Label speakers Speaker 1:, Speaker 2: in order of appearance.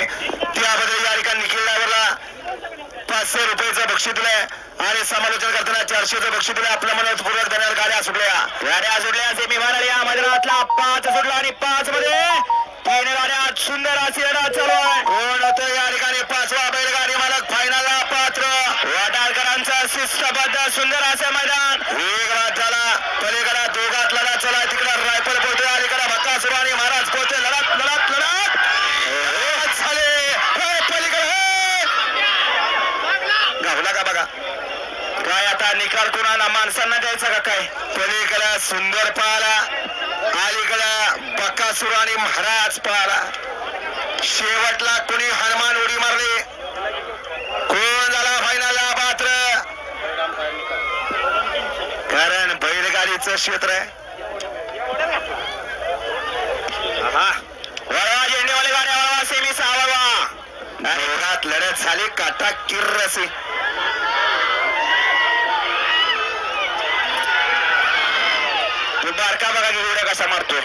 Speaker 1: त्याबद्दल या ठिकाणी निखिल ड्रायव्हरला 500 रुपयाचं बक्षीस दिलंय आणि समालोचन करताना 400चं बक्षीस दिलंय. आपल्या मनोपूर्वक धन्यवाद. गाड्या सुटल्या सेमी फायनल या मैदानातला 5 सुटला आणि 5 मध्ये 3 गाड्या सुंदर अशी लढत चालू आहे. कोण होतं या ठिकाणी 5वा बैलगाडी मालक फायनलला पात्र. वाटाळकरांचा शिस्तबद्ध सुंदर असं मैदान वेगळा झाला. पलीकडे दोघात लढत चालू आहे. तिकडे रायफल पोहतोय, अलीकडे बकासूर आणि महाराज पोहतोय. लढत लढत लढत झाले. गावला का बघा काय आता निकाल कुणाला माणसांना द्यायचा का काय. पलीकडे सुंदर पाहला, अलीकडे बकासूर आणि महाराज पाहला. शेवटला कोणी हनुमान उडी मारली. कोण झाला फायनलला पात्र. कारण बैलगाडीचं क्षेत्र आहे. वळवा झेंडेवाले गाड्या वळवा. सेमी 6वा दोघात लढत झाली. काटा किर्रसी बारका बघा की उड्या कसा मारतोय.